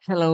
Hello.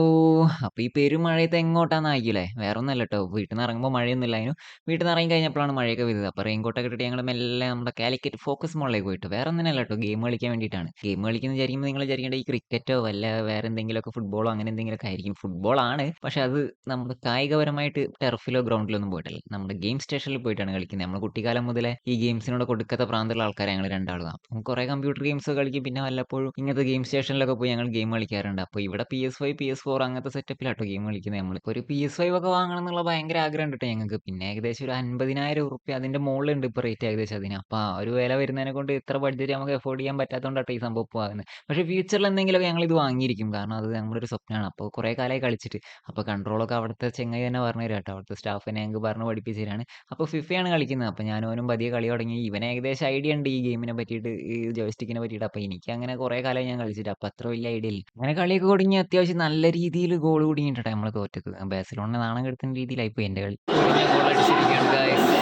അപ്പൊ ഈ പെരുമഴയത്ത് എങ്ങോട്ടാന്നായില്ലേ? വേറൊന്നുമല്ല ട്ടോ. വീട്ടിന്ന് ഇറങ്ങുമ്പോ മഴയൊന്നുമില്ലായിനു. വീട്ടിന്ന് ഇറങ്ങി കഴിഞ്ഞപ്പോഴാണ് മഴയൊക്കെ പെയ്തത്. അപ്പൊ റെയിൻകോട്ടൊക്കെ ഇട്ടിട്ട് ഞങ്ങള് മെല്ലെ നമ്മുടെ കാലിക്കറ്റ് ഫോക്കസ് മോളിലേക്ക് പോയിട്ട്. വേറൊന്നിനല്ല ട്ടോ. ഗെയിം കളിക്കാൻ വേണ്ടിയിട്ടാണ്. ഗെയിം കളിക്കുന്നത് വിചാരിക്കുമ്പോൾ നിങ്ങൾ വിചാരിക്കേണ്ട ഈ ക്രിക്കറ്റോ വല്ല വേറെ എന്തെങ്കിലുമൊക്കെ ഫുട്ബോളോ അങ്ങനെ എന്തെങ്കിലുമൊക്കെ ആയിരിക്കും. ഫുട്ബോളാണ്. പക്ഷെ അത് നമ്മുടെ കായികപരമായിട്ട് ടർഫിലോ ഗ്രൗണ്ടിലോ ഒന്നും പോയിട്ടല്ല. നമ്മുടെ ഗെയിം സ്റ്റേഷനിൽ പോയിട്ടാണ് കളിക്കുന്നത്. നമ്മൾ കുട്ടിക്കാലം മുതലേ ഈ ഗെയിംസിനോട് കൊടുക്കത്ത പ്രാന്തുള്ള ആൾക്കാരെ ഞങ്ങൾ രണ്ടാളും. അപ്പം കുറെ കമ്പ്യൂട്ടർ ഗെയിംസ് കളിക്കും. പിന്നെ വല്ലപ്പോഴും ഇങ്ങനത്തെ ഗെയിം സ്റ്റേഷനിലൊക്കെ പോയി ഞങ്ങൾ ഗെയിം കളിക്കാറുണ്ട്. അപ്പൊ ഇവിടെ PS5 PS4 അങ്ങനത്തെ സെറ്റപ്പിലാട്ടോ ഗെയിം കളിക്കുന്നത് നമ്മൾ. ഒരു PS5 ഒക്കെ വാങ്ങണം എന്നുള്ള ഭയങ്കര ആഗ്രഹം ഉണ്ട് ട്ടോ ഞങ്ങൾക്ക്. പിന്നെ ഏകദേശം ഒരു 50,000 അതിന്റെ മുകളിലുണ്ട് ഇപ്പൊ റേറ്റ് ഏകദേശം അതിന്. അപ്പൊ ആ ഒരു വില വരുന്നതിനെ കൊണ്ട് ഇത്ര ബഡ്ജറ്റ് നമുക്ക് എഫോർഡ് ചെയ്യാൻ പറ്റാത്തതുകൊണ്ടാട്ടോ ഈ സംഭവം പോകുന്നത്. പക്ഷെ ഫ്യൂച്ചറിൽ എന്തെങ്കിലുമൊക്കെ ഞങ്ങൾ ഇത് വാങ്ങിയിരിക്കും. കാരണം അത് നമ്മുടെ ഒരു സ്വപ്നമാണ്. അപ്പോൾ കുറെ കാലമായി കളിച്ചിട്ട്. അപ്പൊ കൺട്രോളൊക്കെ അവിടുത്തെ ചെങ്ങായി തന്നെ പറഞ്ഞു തരാം കേട്ടോ. അവിടുത്തെ സ്റ്റാഫിനെ ഞങ്ങൾക്ക് പറഞ്ഞ് പഠിപ്പിച്ചു തരാണ്. അപ്പൊ ഫിഫയാണ് കളിക്കുന്നത്. അപ്പൊ ഞാനും അവനും പതിയെ കളി തുടങ്ങി. ഇവന് ഏകദേശം ഐഡിയ ഉണ്ട് ഈ ഗെയിമിനെ പറ്റിയിട്ട്, ഈ ജോയ്സ്റ്റിക്കിനെ പറ്റിയിട്ട്. അപ്പൊ എനിക്ക് അങ്ങനെ കുറെ കാലമായി ഞാൻ കളിച്ചിട്ട്. അപ്പൊ അത്ര വലിയ ഐഡിയ ഇല്ല. അങ്ങനെ കളിയൊക്കെ തുടങ്ങി അത്യാവശ്യം നല്ല രീതിയിൽ ഗോൾ കുടുങ്ങിയിട്ടാണ് നമ്മൾ തോറ്റത്. ബാഴ്സലോണിനെ നാണം കെടുത്തുന്ന രീതിയിലായി പോയി എന്റെ കളി. Goal അടിച്ചിരിക്കുകയാണ് guys.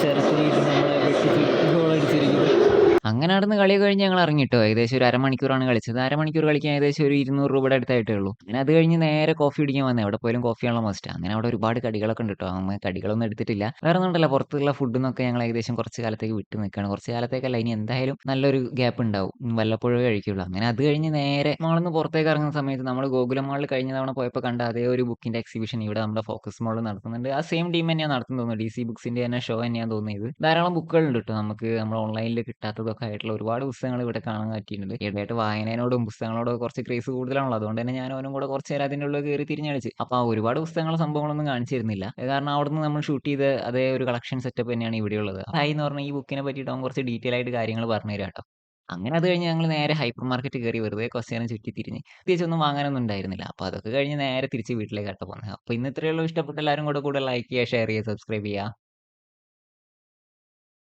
ഷെറഫ് നമ്മളെ വെട്ടിച്ച് ഗോൾ അടിച്ചിരിക്കുന്നു. അങ്ങനെ നടന്ന് കളിയൊക്കെ കഴിഞ്ഞ് ഞങ്ങൾ ഇറങ്ങിട്ടോ. ഏകദേശം ഒരു അരമണിക്കൂറാണ് കളിച്ചത്. അരമണിക്കൂർ കളിക്കാൻ ഏകദേശം ഒരു 200 രൂപയുടെ അടുത്തായിട്ടേ ഉള്ളൂ. അങ്ങനെ അത് കഴിഞ്ഞ് നേരെ കോഫി കുടിക്കാൻ വന്നത്. എവിടെ പോയാലും കോഫിയാണല്ലോ മസ്റ്റ്. അങ്ങനെ അവിടെ ഒരുപാട് കടികളൊക്കെ ഉണ്ട് കേട്ടോ. നമ്മൾ കടികളൊന്നും എടുത്തിട്ടില്ല. വേറെ ഒന്നുണ്ടല്ലോ, പുറത്തുള്ള ഫുഡിന്നൊക്കെ ഞങ്ങൾ ഏകദേശം കുറച്ച് കാലത്തേക്ക് വിട്ട് നിൽക്കുകയാണ്. കുറച്ച് കാലത്തേക്കല്ല, ഇനി എന്തായാലും നല്ലൊരു ഗ്യാപ്പ് ഉണ്ടാവും. വല്ലപ്പോഴേ കഴിക്കുള്ളൂ. അങ്ങനെ അത് കഴിഞ്ഞ് നേരെ മാളിന്ന് പുറത്തേക്ക് ഇറങ്ങുന്ന സമയത്ത് നമ്മൾ ഗോകുലം മാളിൽ കഴിഞ്ഞ തവണ പോയപ്പോൾ കണ്ട അതേ ഒരു ബുക്കിന്റെ എക്സിബിഷൻ ഇവിടെ നമ്മുടെ ഫോക്കസ് മാളിൽ നടത്തുന്നുണ്ട്. ആ സെയിം ടീം തന്നെയാണ് നടത്തുന്നത് തോന്നുന്നു. DC ബുക്സിന്റെ തന്നെ ഷോ തന്നെയാണ് തോന്നിയത്. ധാരാളം ബുക്കുകളുണ്ട് കേട്ടോ. നമുക്ക് നമ്മൾ ഓൺലൈനിൽ കിട്ടാത്തതൊക്കെ ആയിട്ടുള്ള ഒരുപാട് പുസ്തകങ്ങൾ ഇവിടെ കാണാൻ പറ്റിയിട്ടുണ്ട്. ഈയിടെയായിട്ട് വായനയോടും പുസ്തകങ്ങളോടും കുറച്ച് ക്രേസ് കൂടുതലാണല്ലോ. അതുകൊണ്ട് തന്നെ ഞാൻ അവനും കൂടെ കുറച്ച് നേരം അതിൻ്റെ ഉള്ളിൽ കയറി തിരിഞ്ഞ് കളിച്ച്. അപ്പൊ ആ ഒരുപാട് പുസ്തകങ്ങളും സംഭവങ്ങളൊന്നും കാണിച്ചു തരുന്നില്ല. കാരണം അവിടുന്ന് നമ്മൾ ഷൂട്ട് ചെയ്ത അതേ ഒരു കളക്ഷൻ സെറ്റപ്പ് തന്നെയാണ് ഇവിടെയുള്ളത്. ഹായ് എന്ന് പറഞ്ഞാൽ ഈ ബുക്കിനെ പറ്റിയിട്ട് അവൻ കുറച്ച് ഡീറ്റെയിൽ ആയിട്ട് കാര്യങ്ങൾ പറഞ്ഞു തരാം കേട്ടോ. അങ്ങനെ അത് കഴിഞ്ഞ് ഞങ്ങൾ നേരെ ഹൈപ്പർ മാർക്കറ്റ് കയറി വെറുതെ കുറച്ച് നേരം ചുറ്റി തിരിഞ്ഞ് പ്രത്യേകിച്ചൊന്നും വാങ്ങാനൊന്നും ഉണ്ടായിരുന്നില്ല. അപ്പൊ അതൊക്കെ കഴിഞ്ഞ് നേരെ തിരിച്ച് വീട്ടിലേക്കാട്ടോ പോകുന്നത്. അപ്പൊ ഇന്ന് ഇത്രയേ ഉള്ളൂ. ഇഷ്ടപ്പെട്ട എല്ലാവരും കൂടെ ലൈക്ക് ചെയ്യുക, ഷെയർ ചെയ്യുക, സബ്സ്ക്രൈബ് ചെയ്യുക.